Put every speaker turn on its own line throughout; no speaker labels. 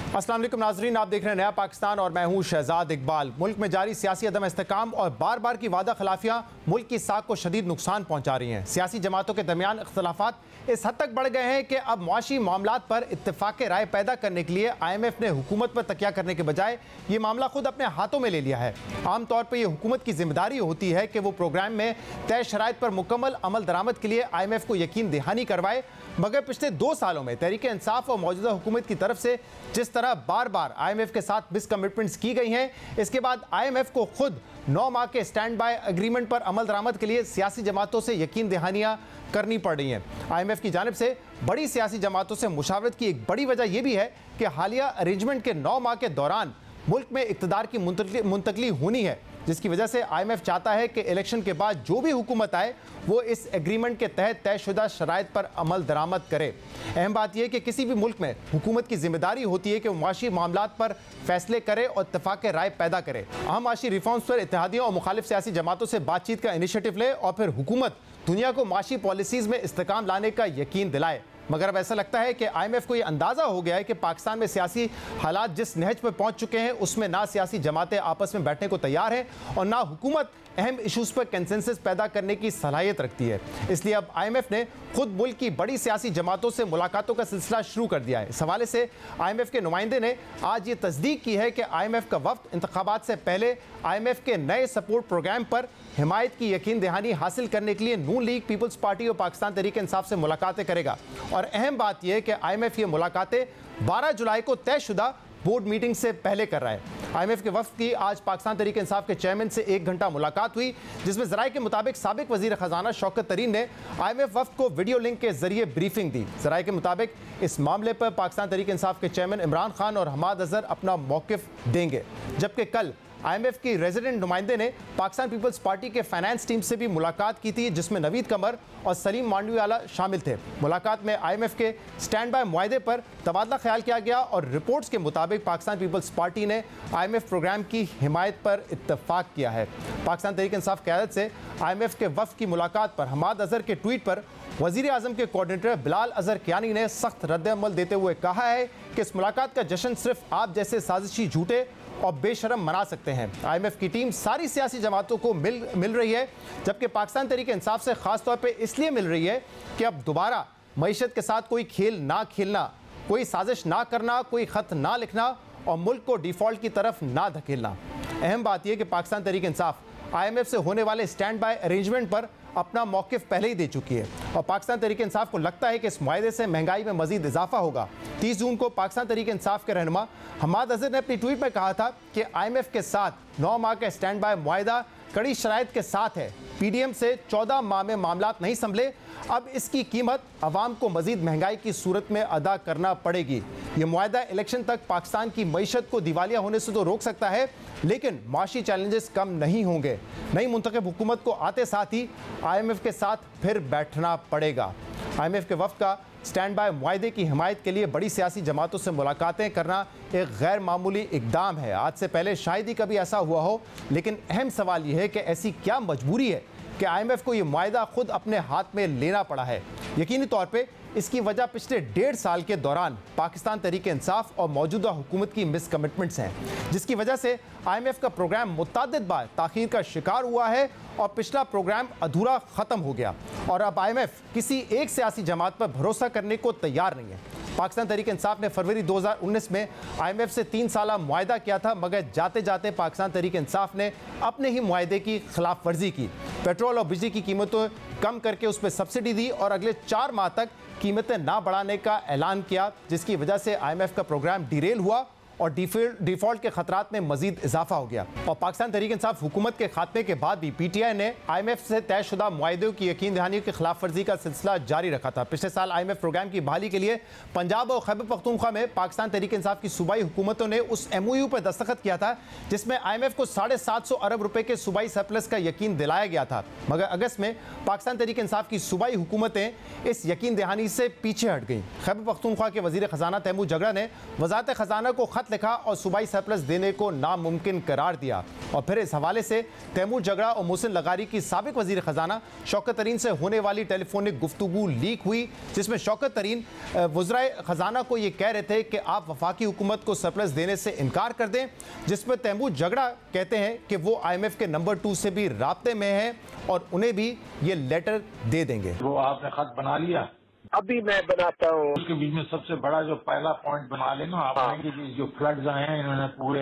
अस्सलाम वालेकुम नाजरीन, आप देख रहे हैं नया पाकिस्तान और मैं हूं शहजाद इकबाल। मुल्क में जारी सियासी अदम इस्तेकाम और बार बार की वादा खिलाफियाँ मुल्क की साख को शदीद नुकसान पहुँचा रही हैं। सियासी जमातों के दरमियान इख्तलाफात इस हद तक बढ़ गए हैं कि अब मुआशी मामलात पर इत्तेफाक राय पैदा करने के लिए IMF ने हुकूमत पर तकिया करने के बजाय ये मामला खुद अपने हाथों में ले लिया है। आमतौर पर यह हुकूमत की जिम्मेदारी होती है कि वो प्रोग्राम में तय शराइत पर मुकम्मल अमल दरामद के लिए IMF को यकीन दहानी करवाए, मगर पिछले 2 सालों में तहरीक इंसाफ और मौजूदा हुकूमत की तरफ से जिस तरह बार बार IMF के साथ मिसकमिटमेंट्स की गई हैं, इसके बाद IMF को खुद 9 माह के स्टैंड बाय एग्रीमेंट पर अमल दरामद के लिए सियासी जमातों से यकीन दहानियाँ करनी पड़ रही हैं। IMF की जानिब से बड़ी सियासी जमातों से मुशावरत की एक बड़ी वजह यह भी है कि हालिया अरेंजमेंट के 9 माह के दौरान मुल्क में इक़्तिदार की मुंतकली होनी है, जिसकी वजह से IMF चाहता है कि इलेक्शन के बाद जो भी हुकूमत आए वो इस एग्रीमेंट के तहत तयशुदा शराइत पर अमल दरामद करे। अहम बात यह कि किसी भी मुल्क में हुकूमत की जिम्मेदारी होती है कि वो मुआशी मामलात पर फैसले करे और इत्तेफाक राय पैदा करे। अहम मुआशी रिफॉर्म्स पर इत्तेहादियों और मुखालिफ सियासी जमातों से बातचीत का इनिशिएटिव ले और फिर हुकूमत दुनिया को मुआशी पॉलिसीज़ में इस्तेकाम लाने का यकीन दिलाए। मगर अब ऐसा लगता है कि IMF को यह अंदाज़ा हो गया है कि पाकिस्तान में सियासी हालात जिस नहज पर पहुंच चुके हैं उसमें ना सियासी जमातें आपस में बैठने को तैयार हैं और ना हुकूमत अहम इशूज़ पर कंसेंसस पैदा करने की सलाहियत रखती है। इसलिए अब IMF ने खुद मुल्क की बड़ी सियासी जमातों से मुलाकातों का सिलसिला शुरू कर दिया है। इस हवाले से IMF के नुमाइंदे ने आज ये तस्दीक की है कि IMF का वफ्द इंतखाबात से पहले IMF के नए सपोर्ट प्रोग्राम पर हिमायत की यकीन दहानी हासिल करने के लिए नून लीग, पीपल्स पार्टी और पाकिस्तान तहरीक इंसाफ से मुलाकातें करेगा। और अहम बात यह है कि IMF ये मुलाकातें 12 जुलाई को तयशुदा बोर्ड मीटिंग से पहले कर रहा है। IMF के वफ्द की आज पाकिस्तान तहरीक इंसाफ के चेयरमैन से 1 घंटा मुलाकात हुई, जिसमें ज़राए के मुताबिक साबिक वज़ीर ख़जाना शौकत तरीन ने IMF वफ्द को वीडियो लिंक के जरिए ब्रीफिंग दी। ज़राए के मुताबिक इस मामले पर पाकिस्तान तहरीक इंसाफ के चेयरमैन इमरान खान और हमाद अजहर अपना मौक़िफ़ देंगे, जबकि कल IMF की रेजिडेंट नुमाइंदे ने पाकिस्तान पीपल्स पार्टी के फाइनेंस टीम से भी मुलाकात की थी, जिसमें नवीद कमर और सलीम मांडवीवाला शामिल थे। मुलाकात में IMF के स्टैंड बाय मुआहदे पर तबादला ख्याल किया गया और रिपोर्ट्स के मुताबिक पाकिस्तान पीपल्स पार्टी ने IMF प्रोग्राम की हिमायत पर इत्तफाक किया है। पाकिस्तान तहरीक इंसाफ क़यादत से IMF के वफ़द की मुलाकात पर हमाद अजहर के ट्वीट पर वज़ीर आज़म के कोऑर्डिनेटर बिलाल अजहर कियानी ने सख्त रद्द-ए-अमल देते हुए कहा है कि इस मुलाकात का जश्न सिर्फ आप जैसे साजिशी झूठे और बेशरम मना सकते हैं। IMF की टीम सारी सियासी जमातों को मिल रही है, जबकि पाकिस्तान तहरीक इंसाफ से ख़ास तौर पे इसलिए मिल रही है कि अब दोबारा मईशत के साथ कोई खेल ना खेलना, कोई साजिश ना करना, कोई ख़त ना लिखना और मुल्क को डिफ़ॉल्ट की तरफ ना धकेलना। अहम बात यह कि पाकिस्तान तहरीक इंसाफ IMF से होने वाले स्टैंड बाय अरेंजमेंट पर अपना मौक़िफ़ पहले ही दे चुकी है और पाकिस्तान तहरीक इंसाफ को लगता है कि इस मुआहदे से महंगाई में मज़ीद इजाफा होगा। 30 जून को पाकिस्तान तहरीक इंसाफ के रहनुमा हमाद अजहर ने अपनी ट्वीट में कहा था कि IMF के साथ 9 माह का स्टैंड बाय मुआहदा कड़ी शराइत के साथ है। PDM से 14 माह में मामलात नहीं संभले, अब इसकी कीमत अवाम को मज़ीद महंगाई की सूरत में अदा करना पड़ेगी। ये मुआहदा इलेक्शन तक पाकिस्तान की मईशत को दिवालिया होने से तो रोक सकता है, लेकिन माशी चैलेंजेस कम नहीं होंगे। नई मुंतखब हुकूमत को आते साथ ही IMF के साथ फिर बैठना पड़ेगा। IMF के वफ़द का स्टैंड बाय मुआहदे की हिमायत के लिए बड़ी सियासी जमातों से मुलाकातें करना एक गैर मामूली इक़दाम है। आज से पहले शायद ही कभी ऐसा हुआ हो, लेकिन अहम सवाल यह है कि ऐसी क्या मजबूरी है कि IMF को ये मुआहदा खुद अपने हाथ में लेना पड़ा है। यकीनी तौर पे इसकी वजह पिछले 1.5 साल के दौरान पाकिस्तान तहरीक इंसाफ और मौजूदा हुकूमत की मिसकमिटमेंट्स हैं, जिसकी वजह से IMF का प्रोग्राम मुतअद्दिद बार ताख़ीर का शिकार हुआ है और पिछला प्रोग्राम अधूरा ख़त्म हो गया और अब IMF किसी एक सियासी जमात पर भरोसा करने को तैयार नहीं है। पाकिस्तान तहरीक इंसाफ ने फरवरी 2019 में IMF से 3 साला मुआहदा किया था, मगर जाते जाते पाकिस्तान तहरीक इंसाफ ने अपने ही मुआहदे की खिलाफ वर्जी की। पेट्रोल और बिजली की कीमतों कम करके उस पर सब्सिडी दी और अगले 4 माह तक कीमतें ना बढ़ाने का ऐलान किया, जिसकी वजह से IMF का प्रोग्राम डिरेल हुआ और डिफ़ॉल्ट के खतरात में मजीद इजाफा हो गया। और पाकिस्तान तहरीक इंसाफ हुकूमत के खात्मे के बाद भी PTI ने IMF से तयशुदा मुआहदों की यकीन दहानी की खिलाफ वर्जी का सिलसिला जारी रखा था। पिछले साल IMF प्रोग्राम की बहाली के लिए पंजाब और खैबर पख्तूनख्वा में पाकिस्तान तहरीक इंसाफ की सूबाई हुकूमतों ने उस MOU पर दस्तखत किया था, जिसमें IMF को 750 अरब रुपए के सूबाई सरप्लस का यकीन दिलाया गया था। मगर अगस्त में पाकिस्तान तहरीक इंसाफ की सूबाई हुकूमतें इस यकीन दहानी से पीछे हट गईं। खैबर पख्तूनख्वा के वज़ीर ख़जाना तैमूर जगड़ा ने वज़ारत ख़जाना को खत खत लिखा और सूबाई सरप्लस देने को नामुमकिन करार दिया। और फिर इस हवाले से तैमूर झगड़ा और मोहसिन लगारी की साबिक वजीर खजाना शौकत तरीन से होने वाली टेलीफोनिक गुफ्तगू लीक हुई, जिसमें शौकत तरीन वज़राए खजाना को ये कह रहे थे कि आप वफाकी हुकूमत को सरप्लस देने से इनकार कर दें, जिसमें तैमूर झगड़ा कहते हैं कि वो IMF के नंबर 2 से भी राब्ते में हैं और उन्हें भी ये लेटर दे देंगे।
वो आपने खत बना लिया?
अभी मैं बनाता हूँ।
उसके बीच में सबसे बड़ा जो पहला पॉइंट बना लेना आपने कि जो फ्लड्स आए हैं इन्होंने पूरे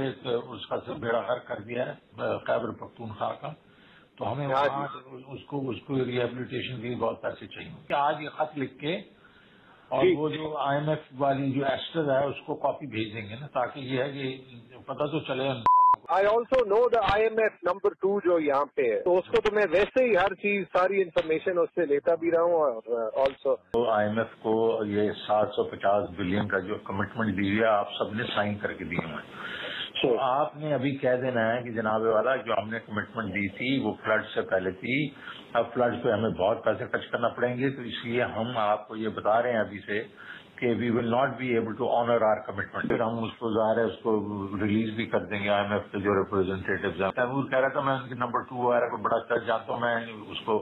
उसका से बेड़ा गर्क कर दिया है खैबर पख्तूनख्वा का, तो हमें उसको रिहेबिलिटेशन के लिए बहुत पैसे चाहिए। आज ये खत लिख के और वो जो IMF वाली जो एस्टर है उसको कॉपी भेज देंगे ना, ताकि ये है कि पता तो चले।
I also know the IMF number 2 जो यहाँ पे है, तो उसको तो मैं वैसे ही हर चीज सारी इंफॉर्मेशन उससे लेता भी रहा हूँ। और ऑल्सो
तो IMF को ये 750 बिलियन का जो कमिटमेंट दी है आप सबने साइन करके दिए हैं, तो आपने अभी कह देना है कि जनाबे वाला जो हमने कमिटमेंट दी थी वो फ्लड से पहले थी, अब फ्लड पे हमें बहुत पैसे खर्च करना पड़ेंगे, तो इसलिए हम आपको ये बता रहे हैं अभी से कि we will not be able to honour our commitment. फिर हम उसको ज़ाहिर है उसको रिलीज भी कर देंगे IMF के जो रिप्रेजेंटेटिव्स हैं। तैमूर कह रहा था मैं उनके नंबर 2 वगैरह को बड़ा कर जानता हूँ, मैं उसको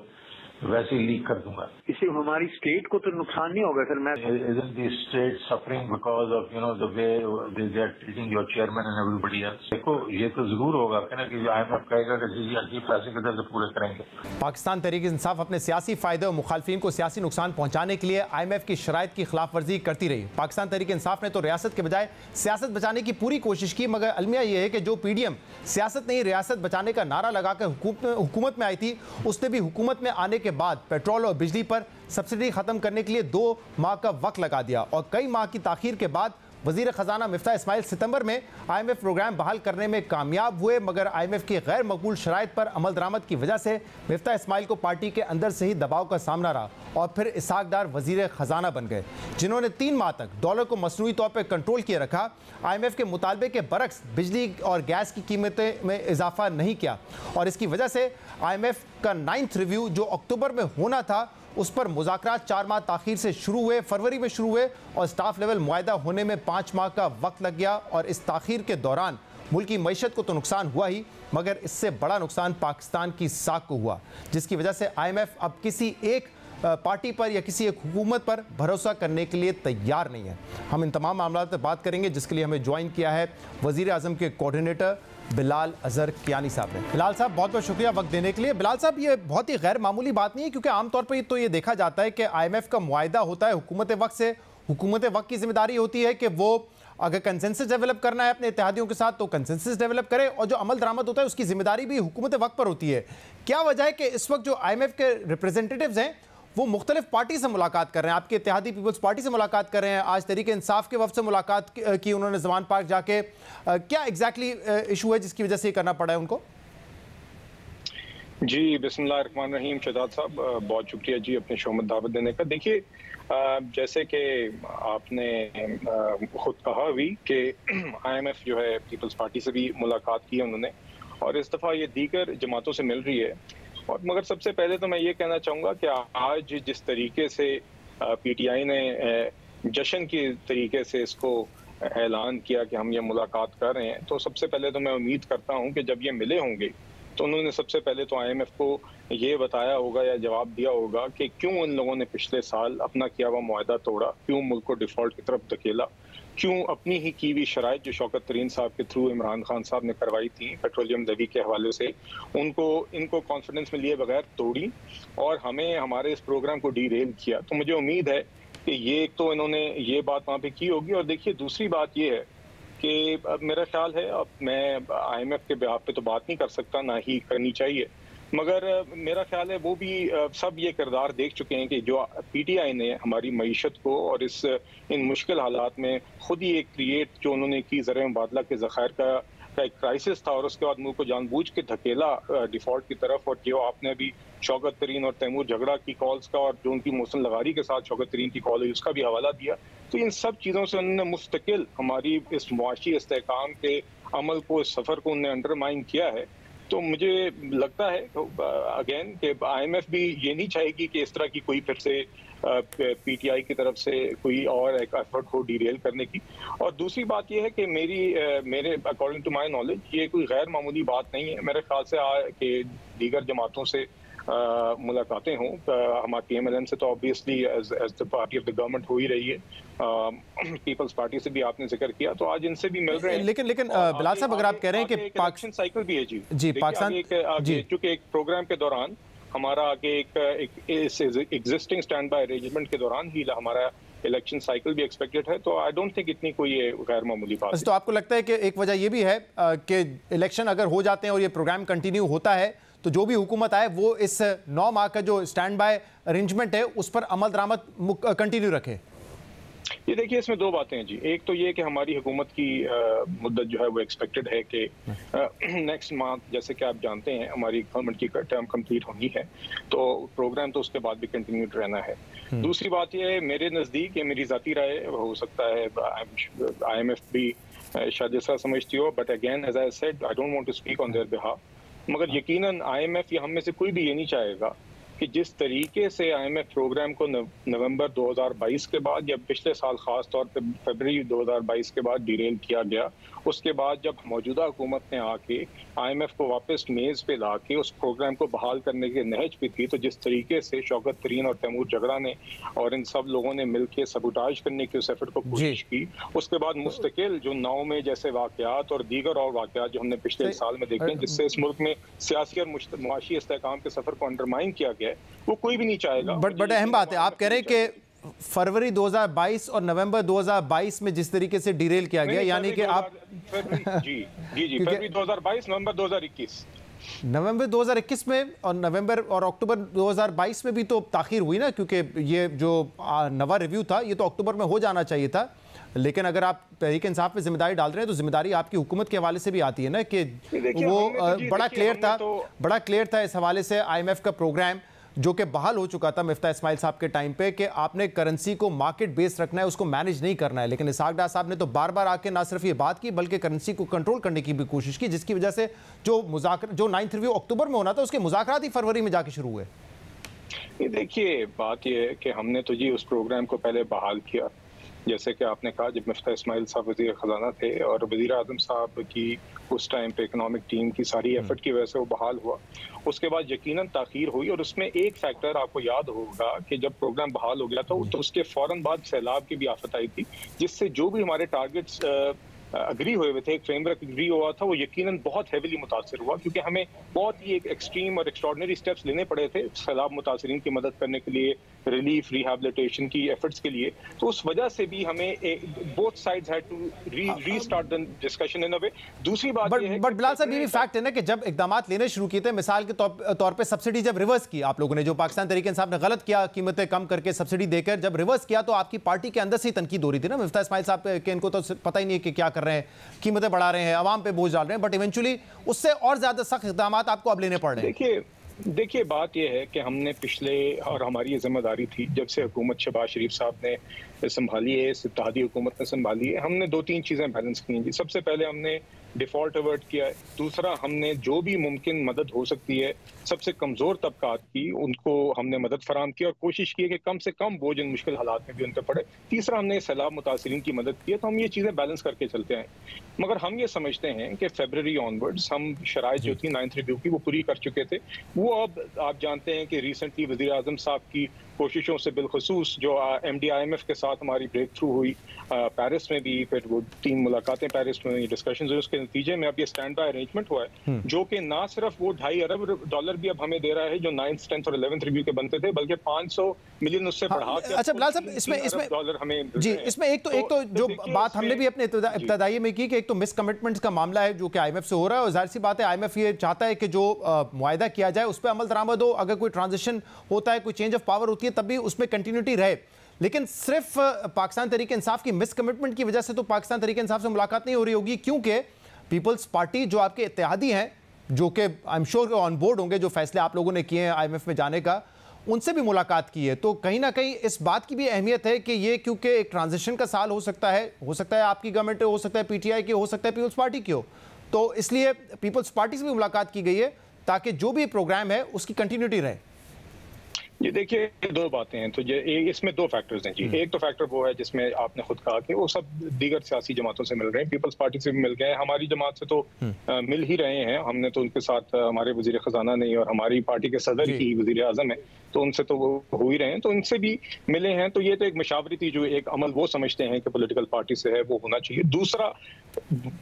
वैसे ही लीक कर दूंगा।
इससे हमारी स्टेट को तो नुकसान नहीं होगा सर? मैं
Isn't the state suffering because of the way they are treating your chairman and everybody else? देखो ये तो जरूर होगा कि IMF कहेगा कि जी अजीब पैसे किधर से पूरे करेंगे।
पाकिस्तान तहरीक इंसाफ अपने सियासी फायदे और मुखालफिन को सियासी नुकसान पहुंचाने के लिए IMF की शराइत की खिलाफ वर्जी करती रही। पाकिस्तान तहरीक इंसाफ ने तो रियासत के बजाय सियासत बचाने की पूरी कोशिश की, मगर अलमिया ये है कि जो PDM सियासत नहीं रियासत बचाने का नारा लगाकर हुकूमत में आई थी, उसने भी हुकूमत में आने के बाद पेट्रोल और बिजली पर सब्सिडी खत्म करने के लिए 2 माह का वक्त लगा दिया और कई माह की ताखीर के बाद वजीर खजाना मिफ्ता इस्माइल सितंबर में IMF प्रोग्राम बहाल करने में कामयाब हुए, मगर IMF की गैर मकबूल शराइत पर अमल दरामद की वजह से मिफ्ता इस्माइल को पार्टी के अंदर से ही दबाव का सामना रहा और फिर इसाक डार वजीर खजाना बन गए, जिन्होंने 3 माह तक डॉलर को मसनूई तौर पर कंट्रोल किए रखा। IMF के मुतालबे के बरक्स बिजली और गैस की कीमतें में इजाफा नहीं किया और इसकी वजह से IMF का 9th रिव्यू जो अक्टूबर में होना था उस पर मुज़ाकरात 4 माह ताखीर से शुरू हुए, फरवरी में शुरू हुए और स्टाफ लेवल मुआहदा होने में 5 माह का वक्त लग गया। और इस ताखीर के दौरान मुल्क की मईशत को तो नुकसान हुआ ही, मगर इससे बड़ा नुकसान पाकिस्तान की साख को हुआ, जिसकी वजह से IMF अब किसी एक पार्टी पर या किसी एक हुकूमत पर भरोसा करने के लिए तैयार नहीं है। हम इन तमाम मामलों पर बात करेंगे, जिसके लिए हमें ज्वाइन किया है वज़ीर आज़म के कोऑर्डिनेटर बिलाल अजहर कियानी साहब ने। बिलाल साहब बहुत बहुत शुक्रिया वक्त देने के लिए। बिलाल साहब ये बहुत ही गैर मामूली बात नहीं है, क्योंकि आमतौर पर तो ये देखा जाता है कि IMF का मुआहदा होता है हुकूमत वक्त से, हुकूमत वक्त की जिम्मेदारी होती है कि वो अगर कंसेंसस डेवलप करना है अपने इत्तेहादियों के साथ तो कंसेंसस डेवलप करे, और जो अमल दरामद होता है उसकी जिम्मेदारी भी हुकूमत वक्त पर होती है। क्या वजह है कि इस वक्त जो IMF के रिप्रेजेंटेटिव्स हैं वो मुख्तलिफ पार्टी से मुलाकात कर रहे हैं? आपके इत्तेहादी पीपल्स पार्टी से मुलाकात कर रहे हैं, आज तहरीक इंसाफ के वफ्द से मुलाकात की उन्होंने जमान पार्क जाके, क्या एग्जैक्टली इशू है जिसकी वजह से ये करना पड़ा है उनको?
जी बिस्मिल्लाहिर्रहमानिर्रहीम। शहजाद साहब बहुत शुक्रिया जी अपने शो में दावत देने का। देखिए जैसे कि आपने खुद कहा भी कि IMF जो है पीपल्स पार्टी से भी मुलाकात की है उन्होंने, और इस दफ़ा ये दीगर जमातों से मिल रही है। और मगर सबसे पहले तो मैं ये कहना चाहूँगा कि आज जिस तरीके से PTI ने जश्न के तरीके से इसको ऐलान किया कि हम ये मुलाकात कर रहे हैं, तो सबसे पहले तो मैं उम्मीद करता हूँ कि जब ये मिले होंगे तो उन्होंने सबसे पहले तो IMF को ये बताया होगा या जवाब दिया होगा कि क्यों इन लोगों ने पिछले साल अपना किया हुआ मुआहदा तोड़ा, क्यों मुल्क को डिफॉल्ट की तरफ धकेला, क्यों अपनी ही की हुई शराइत जो शौकत तरीन साहब के थ्रू इमरान खान साहब ने करवाई थी पेट्रोलियम लेवी के हवाले से, इनको कॉन्फिडेंस में लिए बगैर तोड़ी और हमें हमारे इस प्रोग्राम को डीरेल किया। तो मुझे उम्मीद है कि ये एक तो इन्होंने ये बात वहाँ पे की होगी। और देखिए दूसरी बात ये है कि मेरा ख्याल है, अब मैं IMF के बिहाफ पे तो बात नहीं कर सकता, ना ही करनी चाहिए, मगर मेरा ख्याल है वो भी सब ये किरदार देख चुके हैं कि जो PTI ने हमारी मईशत को और इन मुश्किल हालात में खुद ही एक क्रिएट जो उन्होंने की ज़र मुबादला के ज़खायर का एक क्राइसिस था और उसके बाद मुल्क को जानबूझ के धकेला डिफॉल्ट की तरफ। और जो आपने अभी शौकत तरीन और तैमूर झगड़ा की कॉल्स का और जो उनकी मोहसिन लगारी के साथ शौकत तरीन की कॉल है उसका भी हवाला दिया, तो इन सब चीज़ों से उन्होंने मुस्तकिल हमारी इस मुआशी इस्तेहकाम के अमल को, इस सफ़र को उन्होंने अंडरमाइन किया है। तो मुझे लगता है अगेन कि IMF भी ये नहीं चाहेगी कि इस तरह की कोई फिर से पीटीआई की तरफ से कोई और एक एफर्ट हो डीरेल करने की। और दूसरी बात यह है कि मेरे अकॉर्डिंग टू माय नॉलेज ये कोई गैर मामूली बात नहीं है। मेरे ख्याल से कि दीगर जमातों से मुलाकातें हों, हमारे PMLN से तो obviously as the party of the government हो ही रही है, पीपल्स पार्टी से भी आपने जिक्र किया, तो आज इनसे भी मिल रहे हैं।
लेकिन बिलाल साहब, अगर आप कह रहे हैं कि
इलेक्शन साइकिल भी है
जी पाकिस्तान
चूंकि एक प्रोग्राम के दौरान हमारा आगे एक एग्जिस्टिंग स्टैंड बाय अरेंजमेंट के दौरान ही हमारा इलेक्शन साइकिल भी एक्सपेक्टेड है, तो आई डोंट थिंक इतनी कोई गैर मामूली बात है।
तो आपको लगता है कि एक वजह ये भी है कि इलेक्शन अगर हो जाते हैं और ये प्रोग्राम कंटिन्यू होता है तो जो भी हुकूमत आए वो इस 9 माह का जो स्टैंड बाय अरेंजमेंट है उस पर अमल दरामद कंटिन्यू रखे?
ये देखिए, इसमें दो बातें हैं जी। एक तो ये कि हमारी हुकूमत की मुद्दत जो है वो एक्सपेक्टेड है कि नेक्स्ट मंथ, जैसे कि आप जानते हैं हमारी गवर्नमेंट की टर्म कंप्लीट होनी है, तो प्रोग्राम तो उसके बाद भी कंटिन्यूड रहना है। दूसरी बात ये है, मेरे नज़दीक, ये मेरी ज़ाती राय हो सकता है, IMF भी शायद ऐसा समझती हो, but again as I said I don't want to speak on their behalf, मगर यकीनन IMF या हम में से कोई भी ये नहीं चाहेगा कि जिस तरीके से IMF प्रोग्राम को नवंबर 2022 के बाद या पिछले साल खास तौर पे फरवरी 2022 के बाद डिरेल किया गया, उसके बाद जब मौजूदा हुकूमत ने आके IMF को वापस मेज़ पे ला के उस प्रोग्राम को बहाल करने के नहज पे थी, तो जिस तरीके से शौकत तरीन और तैमूर जगरा ने और इन सब लोगों ने मिलकर सबुटाज करने की उस एफर्ट को कोशिश की, उसके बाद मुस्तकिल जो 9 में जैसे वाकयात और दीगर और वाकयात जो हमने पिछले साल में देखे, जिससे इस मुल्क में सियासी और मुआशी इस्तेहकाम के सफर को अंडरमाइन किया गया है, वो कोई भी नहीं चाहेगा।
बट अहम बात है, आप कह रहे हैं कि फरवरी 2022 और नवंबर 2022 में जिस तरीके से डिरेल किया गया, यानी कि आप
फरवरी 2022 नवंबर 2021
नवंबर 2021 में और नवंबर और अक्टूबर 2022 में भी तो ताखीर हुई ना, क्योंकि ये जो नवा रिव्यू था ये तो अक्टूबर में हो जाना चाहिए था। लेकिन अगर आप तहरीक इंसाफ पे जिम्मेदारी डाल रहे हैं तो जिम्मेदारी आपकी हुकूमत के हवाले से भी आती है ना, कि वो बड़ा क्लियर था इस हवाले से IMF का प्रोग्राम जो कि बहाल हो चुका था मिफ्ता इस्माइल साहब के टाइम पे, कि आपने करेंसी को मार्केट बेस्ड रखना है, उसको मैनेज नहीं करना है। लेकिन इसहाक डार साहब ने तो बार बार आके ना सिर्फ ये बात की बल्कि करेंसी को कंट्रोल करने की भी कोशिश की, जिसकी वजह से जो 9th रिव्यू अक्टूबर में होना था उसके मुज़ाकरात ही फरवरी में जाके शुरू हुए।
देखिए, बात यह है कि हमने तो जी उस प्रोग्राम को पहले बहाल किया, जैसे कि आपने कहा जब मिफ्ता इस्माइल साहब वज़ीर ख़जाना थे और वज़ीर आज़म साहब की उस टाइम पे इकोनॉमिक टीम की सारी एफर्ट की वजह से वो बहाल हुआ। उसके बाद यकीनन ताख़ीर हुई और उसमें एक फैक्टर आपको याद होगा कि जब प्रोग्राम बहाल हो गया था तो उसके फ़ौरन बाद सैलाब की भी आफत आई थी, जिससे जो भी हमारे टारगेट्स अग्री हुए थे, एक फ्रेमवर्क अग्री हुआ था, वो यकीनन बहुत हेवीली मुतासर हुआ, क्योंकि हमें बहुत ही एक एक्सट्रीम और एक्स्ट्रॉर्डनरी स्टेप्स लेने पड़े थे सैलाब मुतासरीन की मदद करने के लिए, रिलीफ रिहैबिलिटेशन की एफर्ट्स के लिए। तो उस वजह से भी हमें both sides had to restart the discussion in a way. दूसरी बात ये है,
बट बिलाल साहब ये भी फैक्ट है ना कि जब इकदामात लेने शुरू किए थे, मिसाल के तौर पे सब्सिडी जब रिवर्स की आप लोगों ने, जो पाकिस्तान तहरीक इंसाफ ने गलत किया, कीमतें कम करके सब्सिडी देकर जब रिवर्स किया, तो आपकी पार्टी के अंदर से ही तनकीद हो रही थी ना मिफ्ता इस्माइल साहब के, इनको तो पता ही नहीं कि क्या कर रहे हैं, कीमतें बढ़ा रहे हैं, अवाम पे बोझ डाल रहे हैं, बट इवेंचुअली उससे और ज्यादा सख्त इकदाम आपको अब लेने पड़ रहे हैं।
देखिए बात यह है कि हमने पिछले, और हमारी ये जिम्मेदारी थी जब से हुकूमत शहबाज शरीफ साहब ने संभाली है, इस इत्तेहादी हुकूमत ने संभाली है, हमने 2-3 चीज़ें बैलेंस की हैं। सबसे पहले हमने डिफ़ॉल्ट अवर्ट किया है, दूसरा हमने जो भी मुमकिन मदद हो सकती है सबसे कमज़ोर तबकात की, उनको हमने मदद फराम की और कोशिश की है कि कम से कम बोझ इन मुश्किल हालात में भी उन पर पड़े, तीसरा हमने सैलाब मुतासरीन की मदद की है। तो हम ये चीज़ें बैलेंस करके चलते हैं, मगर हम ये समझते हैं कि फरवरी ऑनवर्ड्स हम शराइत जो थी 9th रिव्यू की वो पूरी कर चुके थे। वो अब आप जानते हैं कि रिसेंटली वज़ीर आज़म साहब की कोशिशों से बिलखसूस जो MD IMF के साथ हमारी ब्रेक थ्रू हुई पेरिस में भी, फिर वो 3 मुलाकातें पेरिस में हुई, डिस्कशंस हुई, उसके नतीजे में अब ये स्टैंड बाय अरेंजमेंट हुआ है, जो कि ना सिर्फ वो $2.5 अरब भी अब हमें दे रहा है जो 9th, 10th और 11th रिव्यू के बनते थे, बल्कि 500 मिलियन उससे बढ़ा के।
अच्छा बिलाल साहब, इसमें
डॉलर हमें
जी, इसमें एक तो जो बात हमने भी अपने इब्तदाई में की कि एक तो मिस कमिटमेंट्स का मामला है जो कि IMF से हो रहा है, और जाहिर सी बात है IMF ये चाहता है कि जो मुआहदा किया जाए उस पर अमल दरामद हो, अगर कोई ट्रांजिशन होता है, कोई चेंज ऑफ पावर होती है, तब भी उसमें कंटिन्यूटी रहे। लेकिन सिर्फ पाकिस्तान तहरीक इंसाफ की मिस कमिटमेंट की वजह से तो पाकिस्तान तहरीक इंसाफ से मुलाकात नहीं हो रही होगी, क्योंकि पीपल्स पार्टी जो आपके इत्तेहादी हैं, जो कि I am sure on board होंगे, जो फैसले आप लोगों ने किए हैं IMF में जाने का, उनसे भी मुलाकात की है। तो कहीं ना कहीं इस बात की भी अहमियत है कि ये क्योंकि एक ट्रांजिशन का साल हो सकता है आपकी गवर्नमेंट हो सकता है PTI की, हो सकता है पीपल्स पार्टी की हो, तो इसलिए पीपल्स पार्टी से भी मुलाकात की गई है ताकि जो भी प्रोग्राम है उसकी कंटिन्यूटी रहे।
ये देखिए दो बातें हैं, तो ये इसमें दो फैक्टर्स हैं जी। एक तो फैक्टर वो है जिसमें आपने खुद कहा कि वो सब दीगर सियासी जमातों से मिल रहे हैं, पीपल्स पार्टी से भी मिल गए हैं, हमारी जमात से तो मिल ही रहे हैं। हमने तो उनके साथ, हमारे वजीर खजाना नहीं और हमारी पार्टी के सदर ही वजीर आजम है, तो उनसे तो वो हो ही रहे हैं, तो उनसे भी मिले हैं। तो ये तो एक मशावरती जो एक अमल वो समझते हैं कि पॉलिटिकल पार्टी से है, वो होना चाहिए।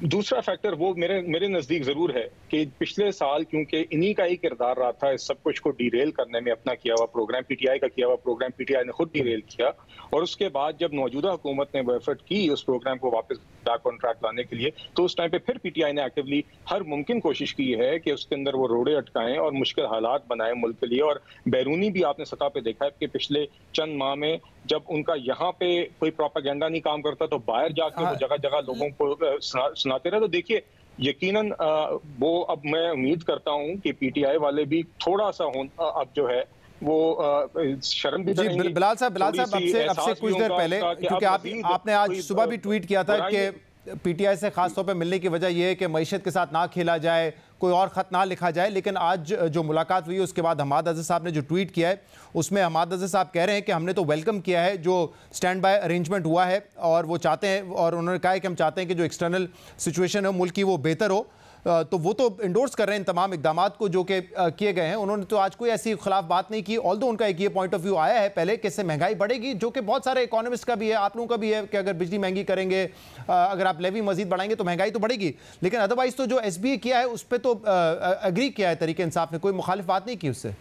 दूसरा फैक्टर वो मेरे नजदीक जरूर है कि पिछले साल क्योंकि इन्हीं का ही किरदार रहा था इस सब कुछ को डीरेल करने में, अपना किया हुआ प्रोग्राम, पीटीआई का किया हुआ प्रोग्राम पीटीआई ने खुद डीरेल किया, और उसके बाद जब मौजूदा हुकूमत ने वो एफर्ट की उस प्रोग्राम को वापस बैक ऑन ट्रैक लाने के लिए, तो उस टाइम पे फिर पीटीआई ने एक्टिवली हर मुमकिन कोशिश की है कि उसके अंदर वो रोड़े अटकाएं और मुश्किल हालात बनाए मुल्क के लिए। और बैरूनी भी आपने सतह पे देखा है कि पिछले चंद माह में जब उनका यहाँ पे कोई प्रोपेगेंडा नहीं काम करता तो बाहर जाके वो जगह जगह लोगों को सुनाते रहे। तो देखिए यकीनन वो, अब मैं उम्मीद करता हूँ कि पीटीआई वाले भी थोड़ा सा अब जो है वो शर्म भी करेंगे।
बिलाल साहब आपसे कुछ देर पहले, क्योंकि आपने आज सुबह भी ट्वीट किया था कि पीटीआई से खास तौर पे मिलने की वजह यह है कि मईशत के साथ ना खेला जाए, कोई और ख़त ना लिखा जाए, लेकिन आज जो मुलाकात हुई उसके बाद हमाद अज़हर साहब ने जो ट्वीट किया है उसमें हमाद अज़हर साहब कह रहे हैं कि हमने तो वेलकम किया है जो स्टैंड बाय अरेंजमेंट हुआ है, और वो चाहते हैं, और उन्होंने कहा है कि हम चाहते हैं कि जो एक्सटर्नल सिचुएशन है मुल्क की वो बेहतर हो। तो वो तो इंडोर्स कर रहे हैं इन तमाम इकदाम को जो कि किए गए हैं। उन्होंने तो आज कोई ऐसी खिलाफ बात नहीं की, ऑल्दो उनका एक ये पॉइंट ऑफ व्यू आया है पहले कि इससे महंगाई बढ़ेगी, जो कि बहुत सारे इकोनॉमिस्ट का भी है, आप लोगों का भी है कि अगर बिजली महंगी करेंगे, अगर आप लेवी मजीद बढ़ाएंगे तो महंगाई तो बढ़ेगी। लेकिन अदरवाइज तो जो एसबीए किया है उस पर तो एग्री किया है तरीके इंसाफ ने, कोई मुखालिफ बात नहीं की उससे।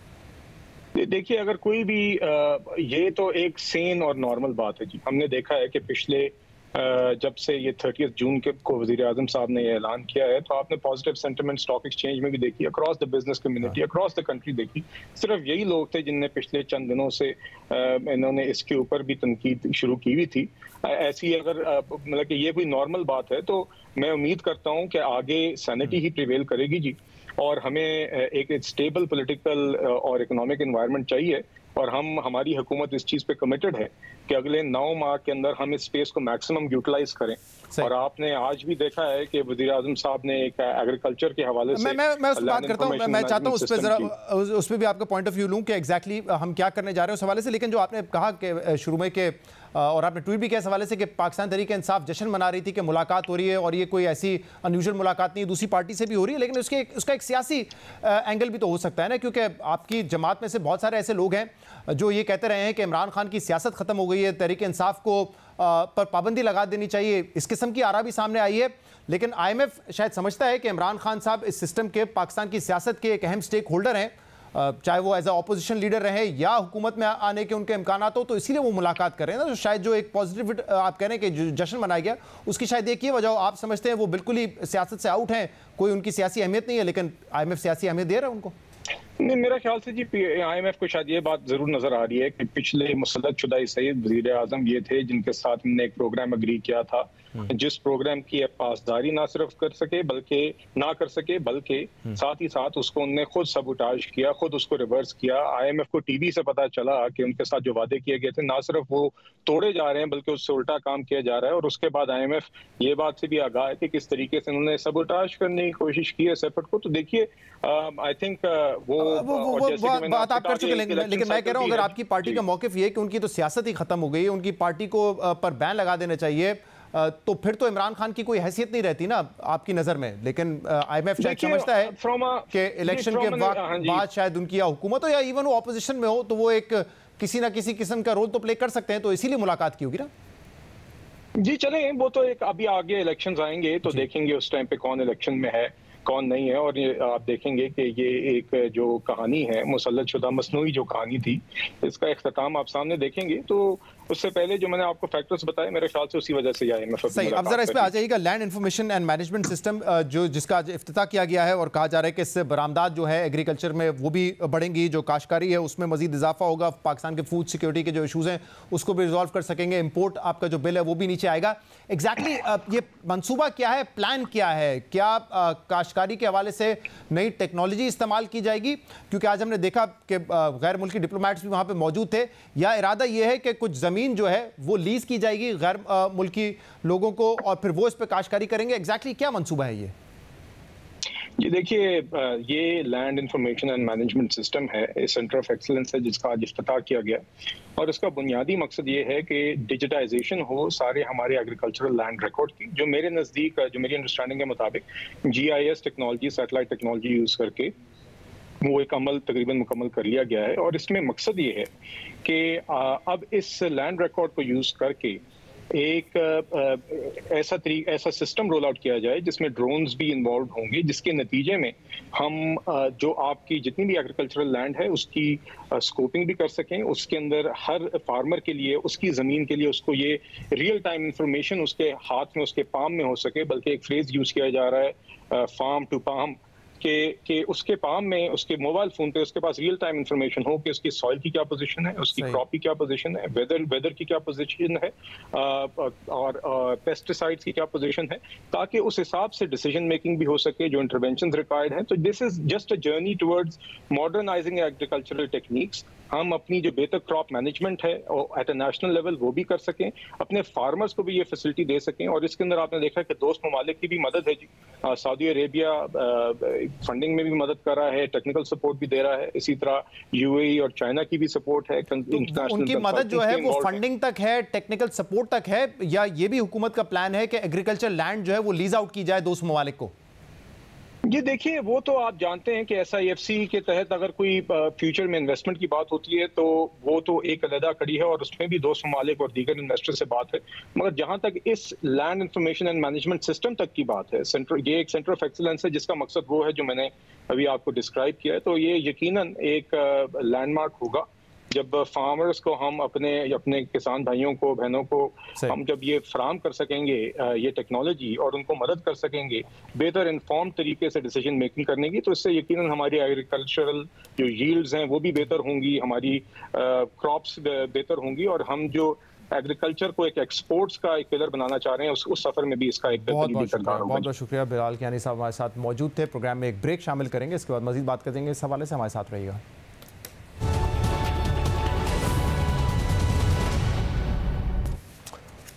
देखिए अगर कोई भी ये तो एक सेन और नॉर्मल बात है जी। हमने देखा है कि पिछले जब से ये 30 जून को वज़ीर आज़म साहब ने ये ऐलान किया है, तो आपने पॉजिटिव सेंटिमेंट स्टॉक एक्सचेंज में भी देखी, across the business community, across the country देखी। सिर्फ यही लोग थे जिनने पिछले चंद दिनों से इन्होंने इसके ऊपर भी तनकीद शुरू की हुई थी। ऐसी अगर मतलब कि ये कोई नॉर्मल बात है, तो मैं उम्मीद करता हूँ कि आगे सैनिटी ही प्रिवेल करेगी जी, और हमें एक स्टेबल पॉलिटिकल और इकोनॉमिक एनवायरनमेंट चाहिए। और हमारी हुकूमत इस चीज पे कमिटेड है कि अगले 9 माह के अंदर हम इस स्पेस को मैक्सिमम यूटिलाइज करें। और आपने आज भी देखा है कि वज़ीर आज़म साहब ने एक एग्रीकल्चर के हवाले से
मैं उस बात करता हूं, मैं चाहता हूं उस पर जरा उस पर भी आपका पॉइंट ऑफ व्यू लूं कि एग्जैक्टली हम क्या करने जा रहे हैं उस हवाले से। लेकिन जो आपने कहा कि शुरू में के, और आपने ट्वीट भी किया इस हवाले से कि पाकिस्तान तहरीक इंसाफ जश्न मना रही थी कि मुलाकात हो रही है, और ये कोई ऐसी अनयूजुअल मुलाकात नहीं, दूसरी पार्टी से भी हो रही है, लेकिन उसका एक सियासी एंगल भी तो हो सकता है ना, क्योंकि आपकी जमात में से बहुत सारे ऐसे लोग हैं जो ये कहते रहे हैं कि इमरान खान की सियासत खत्म हो गई है, तहरीक इंसाफ को पर पाबंदी लगा देनी चाहिए, इस किस्म की आरा भी सामने आई है। लेकिन IMF शायद समझता है कि इमरान खान साहब इस सिस्टम के, पाकिस्तान की सियासत के एक अहम स्टेक होल्डर हैं, चाहे वो एज अ ऑपोजिशन लीडर रहे या हुकूमत में आने के उनके इम्कानात हो, तो इसीलिए वो मुलाकात कर रहे हैं ना। तो शायद जो एक पॉजिटिव आप कह रहे हैं कि जो जश्न मनाया गया, उसकी शायद एक ये वजह हो, आप समझते हैं वो बिल्कुल ही सियासत से आउट हैं, कोई उनकी सियासी अहमियत नहीं है, लेकिन IMF सियासी अहमियत दे रहा है उनको।
नहीं, मेरा ख्याल से जी IMF को शायद ये बात जरूर नजर आ रही है कि पिछले मुसल्लत-शुदा सईद वज़ीर आज़म ये थे जिनके साथ हमने एक प्रोग्राम अग्री किया था, जिस प्रोग्राम की पासदारी ना सिर्फ कर सके बल्कि साथ ही साथ उसको उनने खुद सबुटाज किया, खुद उसको रिवर्स किया। IMF को टीवी से पता चला कि उनके साथ जो वादे किए गए थे ना सिर्फ वो तोड़े जा रहे हैं बल्कि उससे उल्टा काम किया जा रहा है। और उसके बाद IMF ये बात से भी आगाह है कि किस तरीके से उन्होंने सबुटाज करने की कोशिश की है एफर्ट को। तो देखिए आई थिंक वो
बात आप कर चुके, लेकिन मैं कह रहा हूं अगर आपकी पार्टी का मौकिफ ये है कि उनकी तो सियासत ही खत्म हो गई है, उनकी पार्टी को पर बैन लगा देना चाहिए, तो फिर तो इमरान खान की कोई हैसियत नहीं रहती ना आपकी नजर में। लेकिन IMF शायद समझता है कि इलेक्शन के बाद शायद उनकी या हुकूमत हो या इवन वो ऑपोजिशन में हो, तो वो एक किसी ना किसी किस्म का रोल तो प्ले कर सकते हैं, तो इसीलिए मुलाकात की होगी ना
जी। चले वो तो एक अभी आगे इलेक्शंस आएंगे तो देखेंगे उस टाइम पे कौन इलेक्शन में है कौन नहीं है। और ये आप देखेंगे कि ये एक जो कहानी है मुसल्लत-शुदा मसनूई जो कहानी थी, इसका इख्तिताम आप सामने देखेंगे। तो उससे पहले जो मैंने आपको फैक्टर्स बताए, मेरे ख्याल से उसी वजह से IMF
सही। अब जरा इस पे आ जाइएगा, land information and management system जिसका इफ्तिताह किया गया है, और कहा जा रहा है कि इससे बरामदात जो है एग्रीकल्चर में वो भी बढ़ेंगी, जो काश्तकारी है उसमें मजीद इजाफा होगा, पाकिस्तान के फूड सिक्योरिटी के जो इशूज़ हैं उसको भी रिजॉल्व कर सकेंगे, इंपोर्ट आपका जो बिल है वो भी नीचे आएगा। एग्जैक्टली ये मनसूबा क्या है, प्लान क्या है, क्या काश्तकारी के हवाले से नई टेक्नोलॉजी इस्तेमाल की जाएगी, क्योंकि आज हमने देखा कि गैर मुल्की डिप्लोमेट्स भी वहाँ पर मौजूद थे, या इरादा ये है कि कुछ ज़मीन जो है वो लीज की जाएगी गैर मुल्की लोगों को और फिर वो इस पे काश्तकारी करेंगे, एग्जैक्टली क्या मंसूबा है ये?
ये देखिए, ये land information and management system है, सेंटर ऑफ एक्सीलेंस है जिसका आज इफ्तिताह किया गया, और इसका बुनियादी मकसद ये है कि डिजिटाइजेशन हो सारे हमारे एग्रीकल्चरल लैंड रिकॉर्ड की, जो मेरे नज़दीक, जो मेरी अंडरस्टैंडिंग के मुताबिक GIS technology, satellite technology use करके वो एक अमल तकरीबन मुकम्मल कर लिया गया है। और इसमें मकसद ये है कि अब इस लैंड रिकॉर्ड को यूज़ करके एक ऐसा सिस्टम रोल आउट किया जाए जिसमें ड्रोन्स भी इन्वॉल्व होंगे, जिसके नतीजे में हम जो आपकी जितनी भी एग्रीकल्चरल लैंड है उसकी स्कोपिंग भी कर सकें, उसके अंदर हर फार्मर के लिए, उसकी ज़मीन के लिए उसको ये रियल टाइम इंफॉर्मेशन उसके हाथ में, उसके पाम में हो सके। बल्कि एक फ्रेज यूज़ किया जा रहा है फार्म टू पाम, कि उसके पाम में, उसके मोबाइल फोन पे उसके पास रियल टाइम इंफॉर्मेशन हो कि उसकी सॉइल की क्या पोजीशन है, उसकी क्रॉप की क्या पोजीशन है, वेदर की क्या पोजीशन है, और पेस्टिसाइड्स की क्या पोजीशन है, ताकि उस हिसाब से डिसीजन मेकिंग भी हो सके, जो इंटरवेंशन रिक्वायर्ड हैं। तो this is just a journey towards modernising agricultural techniques. हम अपनी जो बेहतर क्रॉप मैनेजमेंट है एट अ नेशनल लेवल वो भी कर सकें, अपने फार्मर्स को भी ये फैसिलिटी दे सकें। और इसके अंदर आपने देखा कि दोस्त ममालिक की भी मदद है जी। सऊदी अरेबिया फंडिंग में भी मदद कर रहा है, टेक्निकल सपोर्ट भी दे रहा है, इसी तरह UAE और चाइना की भी सपोर्ट है।
तो उनकी मदद जो है वो फंडिंग तक है, टेक्निकल सपोर्ट तक है, या ये भी हुकूमत का प्लान है कि एग्रीकल्चर लैंड जो है वो लीज आउट की जाए दोस्त ममालिक को?
ये देखिए, वो तो आप जानते हैं कि SIFC के तहत अगर कोई फ्यूचर में इन्वेस्टमेंट की बात होती है तो वो तो एक अलहदा कड़ी है, और उसमें भी दोस्त ममालिक और दीगर इन्वेस्टर से बात है। मगर जहां तक इस land information and management system तक की बात है, ये एक सेंटर ऑफ एक्सीलेंस है जिसका मकसद वो है जो मैंने अभी आपको डिस्क्राइब किया है। तो ये यकीनन एक लैंडमार्क होगा जब फार्मर्स को हम अपने किसान भाइयों को, बहनों को हम जब ये फराम कर सकेंगे ये टेक्नोलॉजी, और उनको मदद कर सकेंगे बेहतर इन्फॉर्म तरीके से डिसीजन मेकिंग करने की, तो इससे यकीनन हमारी एग्रीकल्चरल जो यील्ड्स हैं वो भी बेहतर होंगी, हमारी क्रॉप्स बेहतर होंगी, और हम जो एग्रीकल्चर को एक एक्सपोर्ट्स का एक पिलर बनाना चाह रहे हैं उस सफर में भी इसका एक
बहुत बहुत शुक्रिया। बिलाल कियानी साहब हमारे साथ मौजूद थे। प्रोग्राम में एक ब्रेक शामिल करेंगे, इसके बाद मजीद बात करेंगे। इस हवाले से हमारे साथ रहिएगा।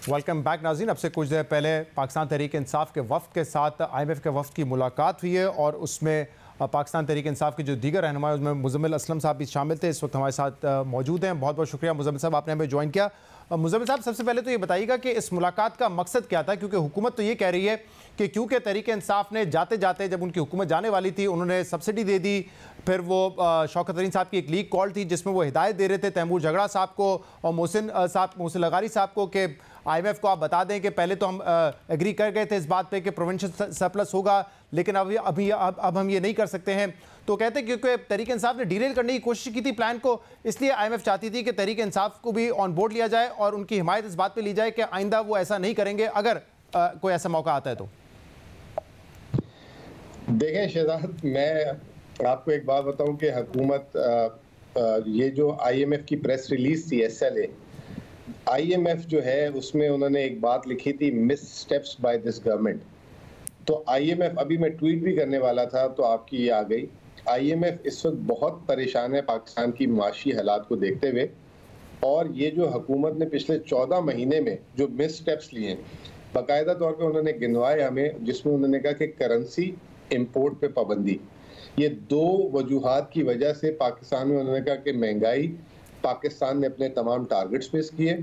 वेलकम बैक नाज़रीन। अब से कुछ देर पहले पाकिस्तान तहरीक इंसाफ के वफ़द के साथ IMF के वफ़द की मुलाकात हुई है, और उसमें पाकिस्तान तहरीक इंसाफ के जो दीगर रहनुमा उसमें मुज़म्मिल असलम साहब भी शामिल थे, इस वक्त हमारे साथ मौजूद हैं। बहुत बहुत शुक्रिया मुज़म्मिल साहब, आपने हमें ज्वाइन किया। मुज़म्मिल साहब, सबसे पहले तो ये बताइएगा कि इस मुलाकात का मकसद क्या था, क्योंकि हुकूमत तो ये कह रही है कि क्योंकि तहरीक इंसाफ ने जाते जाते, जब उनकी हुकूमत जाने वाली थी, उन्होंने सब्सिडी दे दी। फिर वो शौकत तरीन साहब की एक लीग कॉल थी जिसमें वो हिदायत दे रहे थे तैमूर झगड़ा साहब को और मोहसिन लगारी साहब को कि IMF को आप बता दें कि पहले तो हम एग्री कर गए थे इस बात पे कि प्रोविंशियल सरप्लस होगा, लेकिन अब हम ये नहीं कर सकते हैं। तो कहते हैं क्योंकि तहरीक इंसाफ ने डीरेल करने की कोशिश की थी प्लान को, इसलिए IMF चाहती थी कि तहरीक इंसाफ को भी ऑन बोर्ड लिया जाए और उनकी हिमायत इस बात पे ली जाए कि आइंदा वो ऐसा नहीं करेंगे अगर कोई ऐसा मौका आता है तो।
देखें शहजाद, मैं आपको एक बात बताऊं कि हुकूमत ये जो IMF की प्रेस रिलीज थी SLA, IMF जो है उसमें उन्होंने एक बात लिखी थी, missteps by this government. तो IMF, अभी मैं ट्वीट भी करने वाला था तो आपकी ये आ गई, IMF इस वक्त बहुत परेशान है पाकिस्तान की माशी हालात को देखते हुए, और ये जो हुकूमत ने पिछले 14 महीने में जो मिस स्टेप्स लिए हैं, बाकायदा तौर पे उन्होंने गिनवाए हमें, जिसमें उन्होंने कहा कि करेंसी इंपोर्ट पे पाबंदी, ये 2 वजूहात की वजह से पाकिस्तान में उन्होंने कहा कि महंगाई, पाकिस्तान ने अपने तमाम टारगेट्स मिस किए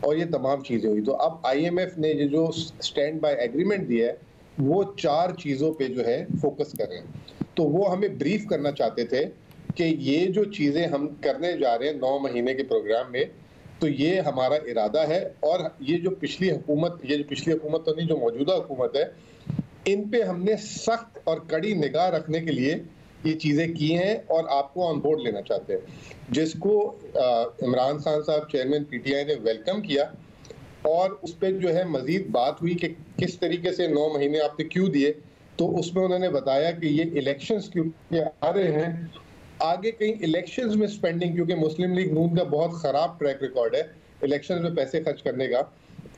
और ये तमाम चीज़ें हुई। तो अब IMF ने ये जो स्टैंड बाय एग्रीमेंट दिया है वो 4 चीज़ों पे जो है फोकस कर रहे हैं। तो वो हमें ब्रीफ करना चाहते थे कि ये जो चीज़ें हम करने जा रहे हैं 9 महीने के प्रोग्राम में, तो ये हमारा इरादा है, और ये जो पिछली हुकूमत तो नहीं, जो मौजूदा हुकूमत है, इन पे हमने सख्त और कड़ी निगाह रखने के लिए ये चीज़ें की हैं और आपको ऑन बोर्ड लेना चाहते हैं, जिसको इमरान खान साहब चेयरमैन PTI ने वेलकम किया, और उस पर जो है मजीद बात हुई कि किस तरीके से 9 महीने आपने क्यों दिए। तो उसमें उन्होंने बताया कि ये इलेक्शंस क्योंकि आ रहे हैं, आगे कहीं इलेक्शंस में स्पेंडिंग, क्योंकि मुस्लिम लीग नून का बहुत ख़राब ट्रैक रिकॉर्ड है इलेक्शंस में पैसे खर्च करने का,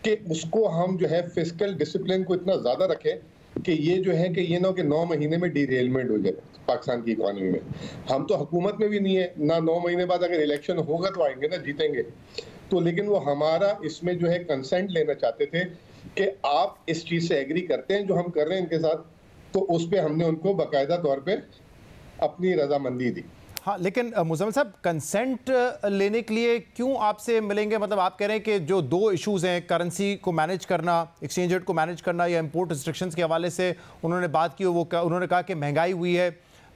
कि उसको हम जो है फिस्कल डिसिप्लिन को इतना ज़्यादा रखें कि ये जो है कि ये ना कि 9 महीने में डीरेलमेंट हो जाए पाकिस्तान की इकॉनमी में। हम तो हुकूमत में भी नहीं है ना, 9 महीने बाद अगर इलेक्शन होगा तो आएंगे ना, जीतेंगे तो, लेकिन वो हमारा इसमें जो है कंसेंट लेना चाहते थे कि आप इस चीज़ से एग्री करते हैं जो हम कर रहे हैं इनके साथ, तो उस पर हमने उनको बाकायदा तौर पे अपनी रजामंदी दी।
हाँ, लेकिन मुज़म्मिल साहब कंसेंट लेने के लिए क्यों आपसे मिलेंगे? मतलब आप कह रहे हैं कि जो दो इश्यूज़ हैं, करेंसी को मैनेज करना, एक्सचेंज रेट को मैनेज करना या इंपोर्ट रिस्ट्रिक्शंस के हवाले से उन्होंने बात की, वो उन्होंने कहा कि महंगाई हुई है।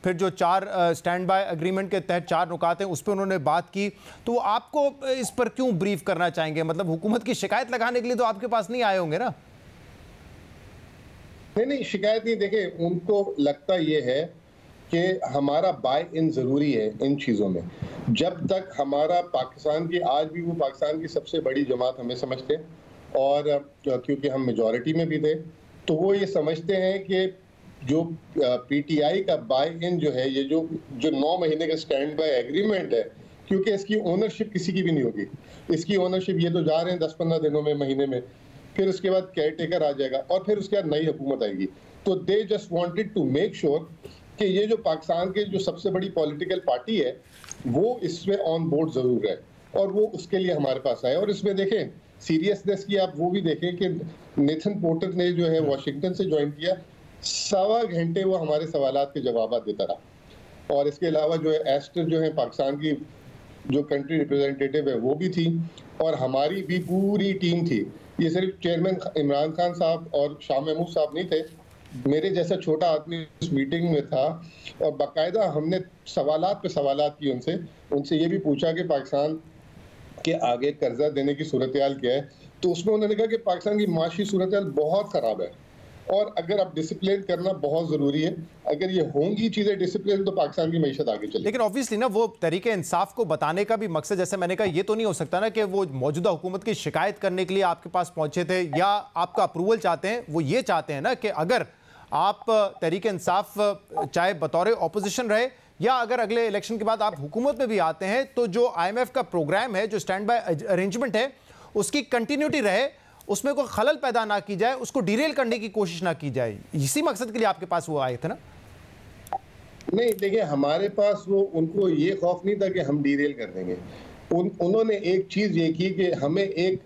फिर जो 4 स्टैंड बाय एग्रीमेंट के तहत 4 नुकात हैं, उस पर उन्होंने बात की। तो आपको इस पर क्यों ब्रीफ करना चाहेंगे? मतलब हुकूमत की शिकायत लगाने के लिए तो आपके पास नहीं आए होंगे ना?
नहीं, शिकायत नहीं। देखें, उनको लगता ये है कि हमारा बाय इन ज़रूरी है इन चीज़ों में। जब तक हमारा पाकिस्तान की, आज भी वो पाकिस्तान की सबसे बड़ी जमात हमें समझते हैं, और क्योंकि हम मेजॉरिटी में भी थे, तो वो ये समझते हैं कि जो पीटीआई का बाय इन जो है, ये जो 9 महीने का स्टैंड बाय एग्रीमेंट है, क्योंकि इसकी ओनरशिप किसी की भी नहीं होगी। इसकी ओनरशिप ये तो जा रहे हैं 10-15 दिनों में, महीने में, फिर उसके बाद केयर टेकर आ जाएगा और फिर उसके बाद नई हुकूमत आएगी। तो they just wanted to make sure कि ये जो पाकिस्तान के जो सबसे बड़ी पॉलिटिकल पार्टी है वो इसमें ऑन बोर्ड जरूर है, और वो उसके लिए हमारे पास आए। और इसमें देखें सीरियसनेस की, आप वो भी देखें कि नेथन पोर्टर ने जो है वॉशिंगटन से ज्वाइन किया, 1.25 घंटे वो हमारे सवालात के जवाब देता रहा। और इसके अलावा जो है एस्टर जो है पाकिस्तान की जो कंट्री रिप्रेजेंटेटिव है वो भी थी, और हमारी भी पूरी टीम थी। ये सिर्फ चेयरमैन इमरान खान साहब और शाह महमूद साहब नहीं थे, मेरे जैसा छोटा आदमी उस मीटिंग में था। और बाकायदा हमने सवालात पे सवालात किए उनसे ये भी पूछा कि पाकिस्तान के आगे कर्जा देने की सूरत हाल क्या है। तो उसमें उन्होंने कहा कि पाकिस्तान की माशी सूरत हाल बहुत ख़राब है, और अगर अब डिसिप्लिन करना बहुत ज़रूरी है। अगर ये होंगी चीज़ें डिसिप्लिन, तो पाकिस्तान की मईशत आगे चलेगी।
लेकिन ऑब्वियसली ना, वो तरीके इंसाफ को बताने का भी मकसद, जैसे मैंने कहा, ये तो नहीं हो सकता ना कि वो मौजूदा हुकूमत की शिकायत करने के लिए आपके पास पहुंचे थे या आपका अप्रूवल चाहते हैं। वो ये चाहते हैं ना कि अगर आप तरीके इंसाफ चाहे बतौर ऑपोजिशन रहे, या अगर अगले इलेक्शन के बाद आप हुकूमत में भी आते हैं, तो जो IMF का प्रोग्राम है, जो स्टैंड बाय अरेंजमेंट है, उसकी कंटिन्यूटी रहे, उसमें कोई खलल पैदा ना की जाए, उसको डिरेल करने की कोशिश ना की जाए। इसी मकसद के लिए आपके पास वो आए थे ना?
नहीं, देखिए, हमारे पास वो, उनको ये खौफ नहीं था कि हम डिरेल कर देंगे। उन्होंने एक चीज ये की कि हमें एक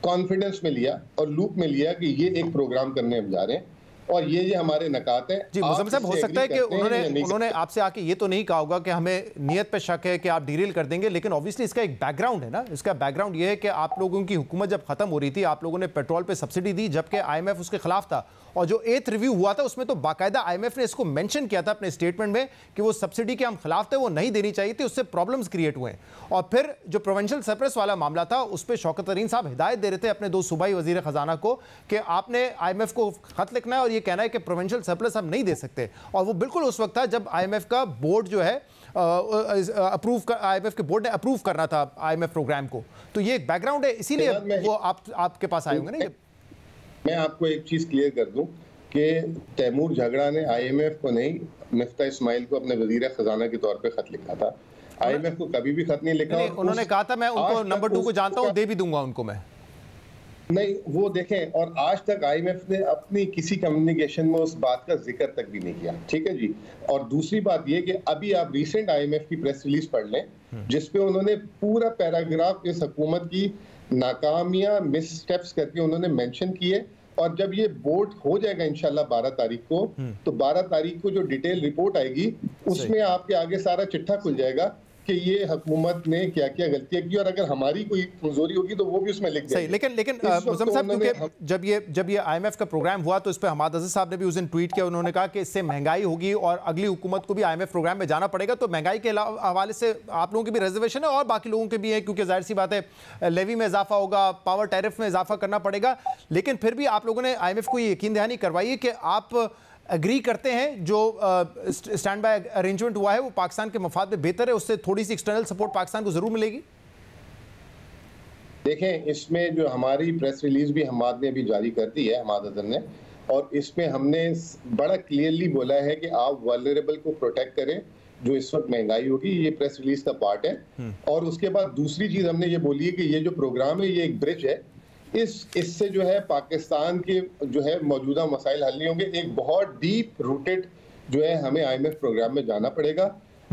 कॉन्फिडेंस में लिया और लूप में लिया कि ये एक प्रोग्राम करने हम जा रहे हैं, और ये हमारे नकात हैं।
जी मुज़म्मिल साहब, हो सकता है कि उन्होंने आपसे आके ये तो नहीं कहा होगा कि हमें नियत पे शक है कि आप डीरेल कर देंगे, लेकिन ऑब्वियसली इसका एक बैकग्राउंड है ना। इसका बैकग्राउंड ये है कि आप लोगों की हुकूमत जब खत्म हो रही थी, आप लोगों ने पेट्रोल पे सब्सिडी दी, जबकि IMF उसके खिलाफ था। और जो 8th रिव्यू हुआ था, उसमें तो बाकायदा IMF ने इसको मेंशन किया था अपने स्टेटमेंट में कि वो सब्सिडी के हम खिलाफ थे, वो नहीं देनी चाहिए थी, उससे प्रॉब्लम्स क्रिएट हुए। और फिर जो प्रोविंशियल सरप्लस वाला मामला था, उस पर शौकत तरीन साहब हिदायत दे रहे थे अपने 2 सूबाई वजीर खजाना को कि आपने IMF को खत लिखना है और ये कहना है कि प्रोविंशियल सरप्लस हम नहीं दे सकते। और वो बिल्कुल उस वक्त था जब IMF का बोर्ड जो है IMF के बोर्ड ने अप्रूव करना था IMF प्रोग्राम को। तो ये एक बैकग्राउंड है, इसीलिए वो आपके पास आए होंगे ना।
मैं आपको एक चीज क्लियर कर दूं कि तैमूर झगड़ा ने IMF को नहीं, मिफ्ता इस्माइल को अपने वजीर खजाना के तौर पे खत लिखा था। IMF को कभी भी खत नहीं लिखा।
उन्होंने कहा था मैं उनको नंबर 2 को जानता हूं, दे भी दूंगा उनको मैं।
नहीं, वो देखें, और आज तक IMF ने अपनी किसी कम्युनिकेशन में उस बात का जिक्र तक भी नहीं किया। ठीक है जी। और दूसरी बात ये कि अभी आप रिसेंट IMF की प्रेस रिलीज पढ़ लें, जिसपे उन्होंने पूरा पैराग्राफ इस हुकूमत की नाकामियां, मिस स्टेप्स करके उन्होंने मेंशन किए। और जब ये बोर्ड हो जाएगा इंशाल्लाह 12 तारीख को, तो 12 तारीख को जो डिटेल रिपोर्ट आएगी, उसमें आपके आगे सारा चिट्ठा खुल जाएगा कि ये हुकूमत ने क्या क्या गलतियां की, और अगर हमारी कोई कमजोरी होगी तो वो भी उसमें लिख देंगे।
लेकिन मुज़म्मिल साहब, क्योंकि जब ये IMF का प्रोग्राम हुआ, तो इस पर हमाद अज़ीज़ साहब ने भी उस दिन ट्वीट किया। उन्होंने कहा कि इससे महंगाई होगी और अगली हुकूमत को भी IMF प्रोग्राम में जाना पड़ेगा। तो महंगाई के हवाले से आप लोगों की भी रिजर्वेशन है और बाकी लोगों के भी है, क्योंकि जाहिर सी बात है लेवी में इजाफा होगा, पावर टैरिफ में इजाफा करना पड़ेगा। लेकिन फिर भी आप लोगों ने IMF को ये यकीन दहानी करवाई है कि आप एग्री करते हैं जो स्टैंड बाय अरेंजमेंट हुआ है वो पाकिस्तान के मफाद में बेहतर है, उससे थोड़ी सी एक्सटर्नल सपोर्ट पाकिस्तान को जरूर मिलेगी।
देखें, इसमें जो हमारी प्रेस रिलीज भी हमाद ने अभी जारी कर दी है, हमाद अदन ने, और इसमें हमने बड़ा क्लियरली बोला है कि आप वल्नरेबल को प्रोटेक्ट करें, जो इस वक्त महंगाई होगी, ये प्रेस रिलीज का पार्ट है। और उसके बाद दूसरी चीज हमने ये बोली है कि ये जो प्रोग्राम है ये एक ब्रिज है, इससे जो है पाकिस्तान के जो है मौजूदा मसाइल हल नहीं होंगे। एक बहुत डीप रूटेड जो है हमें IMF प्रोग्राम में जाना पड़ेगा,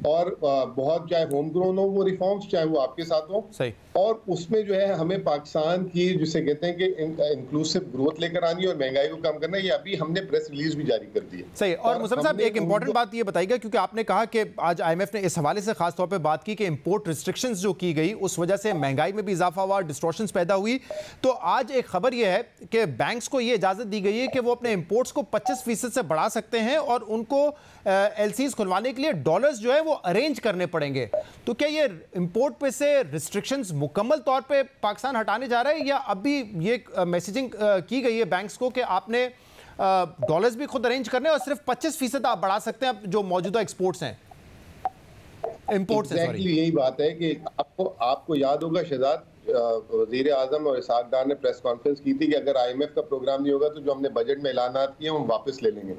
और बहुत, चाहे होम ग्रोन हो वो रिफॉर्म्स, चाहे वो आपके साथ हो
सही,
और उसमें जो है हमें पाकिस्तान की जिसे कहते हैं कि इंक्लूसिव ग्रोथ लेकर आनी है और महंगाई को कम करना है। ये अभी हमने प्रेस रिलीज भी जारी कर दी है।
सही। और मुसम्मद साहब एक इंपॉर्टेंट बात ये बताइएगा, क्योंकि आपने कहा कि आज IMF ने इस हवाले से खास तौर पे बात की कि इंपोर्ट रिस्ट्रिक्शंस जो की गई उस वजह से महंगाई में भी इजाफा हुआ, डिस्टॉर्शंस पैदा हुई। तो आज एक खबर ये है कि बैंक्स को ये इजाजत दी गई है कि वो अपने इंपोर्ट्स को 25% से बढ़ा सकते हैं और उनको LCs खुलवाने के लिए डॉलर्स जो है वो अरेंज करने पड़ेंगे। तो क्या ये इंपोर्ट पे से रिस्ट्रिक्शंस मुकम्मल तौर पे पाकिस्तान हटाने जा रहा है, या अभी ये मैसेजिंग की गई है बैंक्स को कि आपने डॉलर्स भी खुद अरेंज करने और सिर्फ 25% आप बढ़ा सकते हैं जो मौजूदा एक्सपोर्ट्स हैं, इंपोर्ट्स हैं? सॉरी,
यही बात है कि आपको याद होगा शहजाद, वज़ीर आज़म और इसहाक डार ने प्रेस कॉन्फ्रेंस की थी कि अगर IMF का प्रोग्राम नहीं होगा तो जो हमने बजट में ऐलानात किए हम वापस ले लेंगे।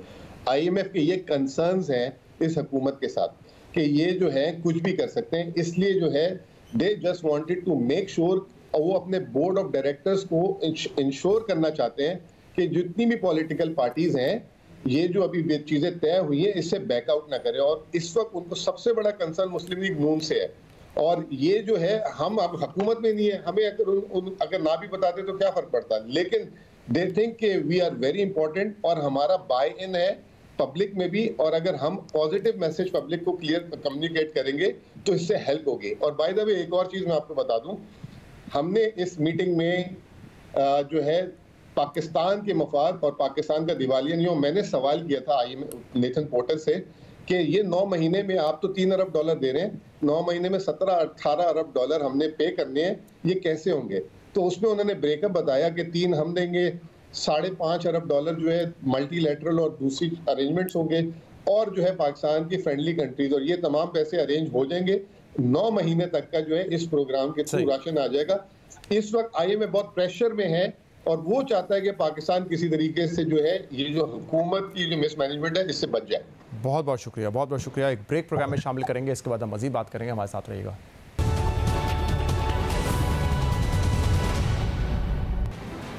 IMF के ये कंसर्न्स हैं इस हुकूमत के साथ कि ये जो है कुछ भी कर सकते हैं, इसलिए जो है they just wanted to make sure, वो अपने बोर्ड ऑफ डायरेक्टर्स को इंश्योर करना चाहते हैं कि जितनी भी पॉलिटिकल पार्टीज हैं ये जो अभी चीजें तय हुई है इससे बैकआउट ना करें। और इस वक्त उनको सबसे बड़ा कंसर्न मुस्लिम लीग नून से है, और ये जो है हम अब हुकूमत में नहीं है, हमें अगर ना भी बताते तो क्या फर्क पड़ता, लेकिन दे थिंक कि वी आर वेरी इंपॉर्टेंट और हमारा बाय इन है पब्लिक में भी, और अगर हम पॉजिटिव मैसेज पब्लिक को क्लियर कम्युनिकेट करेंगे तो इससे हेल्प होगी। और बाय द वे एक और चीज मैं आपको बता दूं, हमने इस मीटिंग में जो है पाकिस्तान के मफाद और पाकिस्तान का दिवालिया नहीं हो, मैंने सवाल किया था नेथन पोर्टर से कि ये 9 महीने में आप तो $3 अरब दे रहे हैं, 9 महीने में 17-18 अरब डॉलर हमने पे करने हैं, ये कैसे होंगे? तो उसमें उन्होंने ब्रेकअप बताया कि 3 हम देंगे, 5.5 अरब डॉलर जो है मल्टीलैटरल और दूसरी अरेंजमेंट्स होंगे, और जो है पाकिस्तान की फ्रेंडली कंट्रीज, और ये तमाम पैसे अरेंज हो जाएंगे। 9 महीने तक का जो है इस प्रोग्राम के थ्रू राशन आ जाएगा। इस वक्त IMF बहुत प्रेशर में है और वो चाहता है कि पाकिस्तान किसी तरीके से जो है ये जो हुकूमत की जो मिसमैनेजमेंट है इससे बच जाए।
बहुत बहुत शुक्रिया, बहुत बहुत शुक्रिया। एक ब्रेक प्रोग्राम में शामिल करेंगे, इसके बाद हम मजीद बात करेंगे, हमारे साथ रहिएगा।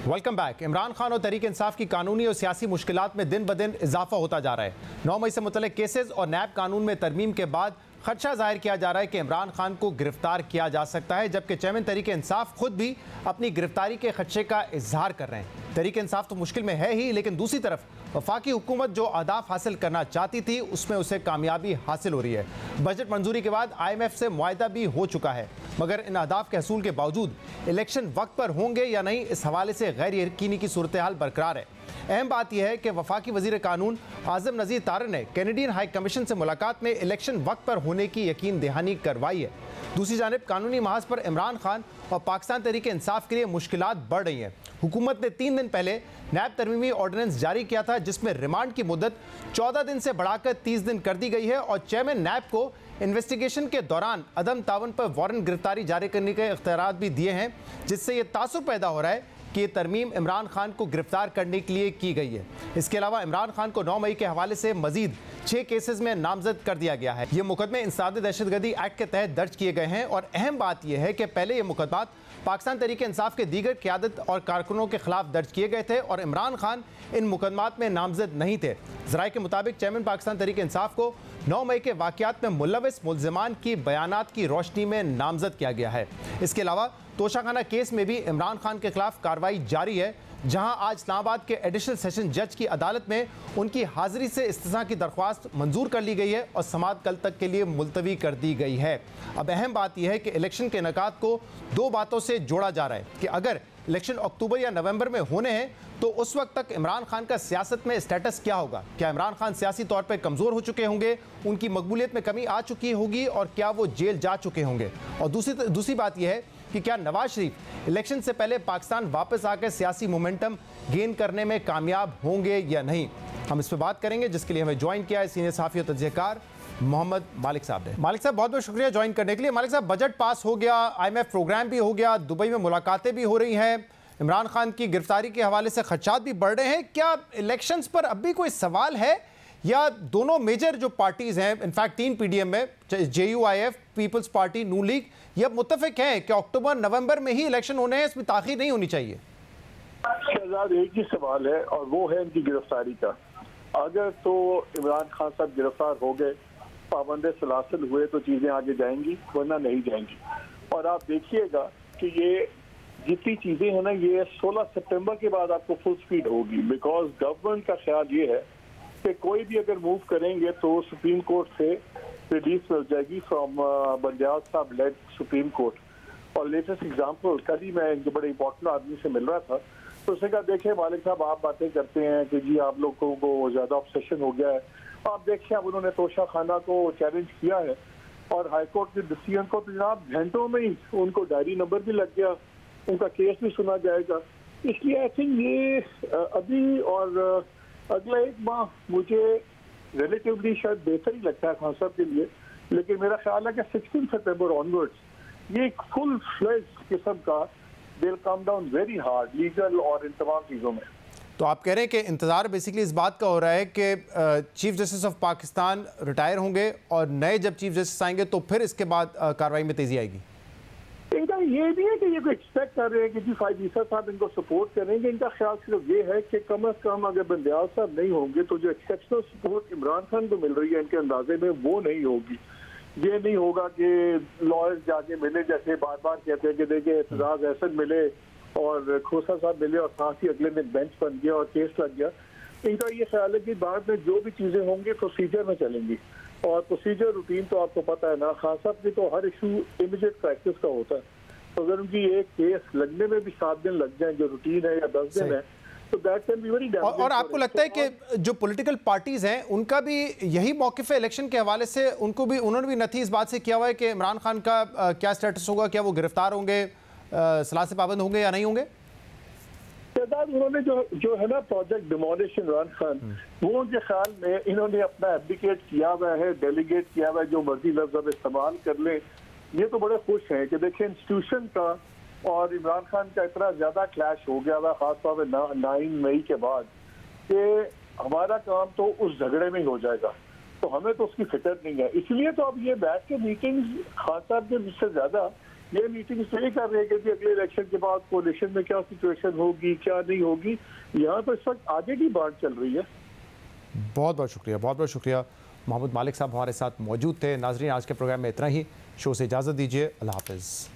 Welcome back. इमरान खान और तहरीक इंसाफ की कानूनी और सियासी मुश्किलात में दिन ब दिन इजाफा होता जा रहा है। 9 मई से मुतल्लिक केसेस और नैब कानून में तरमीम के बाद खदशा जाहिर किया जा रहा है कि इमरान खान को गिरफ्तार किया जा सकता है, जबकि चेयरमैन तहरीक इंसाफ खुद भी अपनी गिरफ्तारी के खदशे का इजहार कर रहे हैं। तहरीक इंसाफ तो मुश्किल में है ही, लेकिन दूसरी तरफ वफाकी हुकूमत जो अहदाफ हासिल करना चाहती थी उसमें उसे कामयाबी हासिल हो रही है। बजट मंजूरी के बाद IMF से मुआहदा भी हो चुका है, मगर इन अहदाफ के हसूल के बावजूद इलेक्शन वक्त पर होंगे या नहीं, इस हवाले से गैर यकीनी की सूरत हाल बरकरार है। अहम बात यह है कि वफाकी वजीर कानून आज़म नज़ीर तारर ने कैनेडियन हाई कमीशन से मुलाकात में इलेक्शन वक्त पर होने की यकीन दहानी करवाई है। दूसरी जानिब कानूनी महाज पर इमरान खान और पाकिस्तान तहरीक इंसाफ के लिए मुश्किलात बढ़ रही हैं। हुकूमत ने 3 दिन पहले नैब तरमीमी ऑर्डिनेंस जारी किया था, जिसमें रिमांड की मुद्दत 14 दिन से बढ़ाकर 30 दिन कर दी गई है, और चेयरमैन नैब को इन्वेस्टिगेशन के दौरान अदम तावन पर वारंट गिरफ्तारी जारी करने के इख्तियार भी दिए हैं, जिससे यह तासुर पैदा हो रहा है कि ये तरमीम इमरान खान को गिरफ्तार करने के लिए की गई है। इसके अलावा इमरान खान को 9 मई के हवाले से मजीद 6 केसेस में नामजद कर दिया गया है। ये मुकदमे इंसदाद दहशतगर्दी एक्ट के तहत दर्ज किए गए हैं, और अहम बात यह है कि पहले ये मुकदमात पाकिस्तान तहरीक इंसाफ के दीगर क़यादत और कारकुनों के खिलाफ दर्ज किए गए थे, और इमरान खान इन मुकदमात में नामजद नहीं थे। ज़राए के मुताबिक चेयरमैन पाकिस्तान तहरीक इंसाफ को 9 मई के वाक़यात में मुलविस मुल्ज़िमान की बयानात की रोशनी में नामजद किया गया है। इसके अलावा तोशाखाना केस में भी इमरान खान के खिलाफ कार्रवाई जारी है, जहां आज इस्लामाबाद के एडिशनल सेशन जज की अदालत में उनकी हाजिरी से इस्तिस्ना की दरख्वास्त मंजूर कर ली गई है और समाअत कल तक के लिए मुलतवी कर दी गई है। अब अहम बात यह है कि इलेक्शन के इनेकाद को 2 बातों से जोड़ा जा रहा है कि अगर इलेक्शन अक्टूबर या नवंबर में होने हैं तो उस वक्त तक इमरान खान का सियासत में स्टेटस क्या होगा। क्या इमरान खान सियासी तौर पर कमज़ोर हो चुके होंगे, उनकी मकबूलियत में कमी आ चुकी होगी, और क्या वो जेल जा चुके होंगे। और दूसरी बात यह है कि क्या नवाज शरीफ इलेक्शन से पहले पाकिस्तान वापस आकर सियासी मोमेंटम गेन करने में कामयाब होंगे या नहीं। हम इस पर बात करेंगे, जिसके लिए हमें ज्वाइन किया है सीनियर सहाफ़ी और तजज़ियाकार मोहम्मद मालिक साहब ने। मालिक साहब बहुत बहुत शुक्रिया ज्वाइन करने के लिए। मालिक साहब, बजट पास हो गया, IMF प्रोग्राम भी हो गया, दुबई में मुलाकातें भी हो रही हैं, इमरान खान की गिरफ्तारी के हवाले से खदशात भी बढ़ रहे हैं, क्या इलेक्शंस पर अब भी कोई सवाल है, या दोनों मेजर जो पार्टीज हैं, इनफैक्ट 3 PDM में JUIF, पीपल्स पार्टी, नून लीग, ये मुत्तफिक हैं कि अक्टूबर नवंबर में ही इलेक्शन होने हैं, इसमें ताख़ीर नहीं होनी चाहिए?
शहजाद, एक ही सवाल है और वो है इनकी गिरफ्तारी का। अगर तो इमरान खान साहब गिरफ्तार हो गए पाबंद सलासल हुए तो चीजें आगे जाएंगी, वरना नहीं जाएंगी। और आप देखिएगा कि ये जितनी चीजें हैं ना, ये 16 सितंबर के बाद आपको फुल स्पीड होगी, बिकॉज गवर्नमेंट का ख्याल ये है कि कोई भी अगर मूव करेंगे तो सुप्रीम कोर्ट से रिलीज मिल जाएगी फ्रॉम बंदयाल साहब लेड सुप्रीम कोर्ट। और लेटेस्ट एग्जांपल, कल ही मैं एक बड़े इंपॉर्टेंट आदमी से मिल रहा था, तो उसने कहा देखें मालिक साहब आप बातें करते हैं कि जी आप लोगों को ज्यादा ऑब्सेशन हो गया है, आप देखिए अब उन्होंने तोशा खाना को चैलेंज किया है और हाईकोर्ट के डिसीजन को तो जनाब घंटों में ही उनको डायरी नंबर भी लग गया, उनका केस भी सुना जाएगा। इसलिए आई थिंक ये अभी और अगला एक माह मुझे रिलेटिवली शायद बेहतर ही लगता है खान साहब के लिए, लेकिन मेरा ख्याल है कि 16 सितंबर ऑनवर्ड्स ये एक फुल फ्लेज्ड किस्म का will come down very hard legal और इन तमाम चीज़ों में।
तो आप कह रहे हैं कि इंतज़ार बेसिकली इस बात का हो रहा है कि chief justice of Pakistan retire होंगे और नए जब चीफ जस्टिस आएंगे तो फिर इसके बाद कार्रवाई में तेजी आएगी।
इनका ये नहीं है कि ये एक्सपेक्ट कर रहे हैं कि जी फाइज ईसा साहब इनको सपोर्ट करेंगे। इनका ख्याल सिर्फ ये है कि कम अज कम अगर बंदयाल साहब नहीं होंगे तो जो एक्सेप्शनल सपोर्ट इमरान खान को मिल रही है इनके अंदाजे में वो नहीं होगी। ये नहीं होगा कि लॉयर्स जाके मिले, जैसे बार बार कहते हैं कि देखिए एतजाज एहसन मिले और खोसा साहब मिले और साथ ही अगले दिन बेंच बन गया और केस लग गया। इनका ये ख्याल है कि बाद में जो भी चीजें होंगी प्रोसीजर में चलेंगी, और प्रोसीजर रूटीन तो आपको पता है ना, खान साहब की तो हर इशू इमीडिएट प्रैक्टिस का होता है। तो अगर उनकी एक केस लगने में भी 7 दिन लग जाए जो रूटीन है या 10 दिन है तो that can be very damaging. और
आपको लगता है कि जो पॉलिटिकल पार्टीज हैं उनका भी यही मौक़िफ़ है इलेक्शन के हवाले से, उन्होंने भी नथी इस बात से किया हुआ है कि इमरान खान का क्या स्टेटस होगा, क्या वो गिरफ्तार होंगे, सलाह से पाबंद होंगे या नहीं होंगे?
उन्होंने जो है ना प्रोजेक्ट डिमोलिश इमरान खान, वो उनके ख्याल में इन्होंने अपना एब्डिकेट किया हुआ है, डेलीगेट किया हुआ है, जो मर्जी लफ्ज अब इस्तेमाल कर ले। ये तो बड़े खुश हैं कि देखिए इंस्टीट्यूशन का और इमरान खान का इतना ज्यादा क्लैश हो गया हुआ खासतौर पर 9 मई के बाद कि हमारा काम तो उस झगड़े में ही हो जाएगा, तो हमें तो उसकी फिक्र नहीं है। इसलिए तो अब ये बैठ के मीटिंग्स खान साहब के मुझसे ज्यादा ये मीटिंग यही कर रहे हैं कि अगले इलेक्शन के बाद कोalition में क्या सिचुएशन होगी क्या नहीं होगी। यहाँ तो इस वक्त आगे की बात चल रही है।
बहुत बहुत शुक्रिया, बहुत बहुत शुक्रिया। मोहम्मद मालिक साहब हमारे साथ मौजूद थे। नाजरीन आज के प्रोग्राम में इतना ही। शो से इजाज़त दीजिए। अल्लाह हाफ़िज़।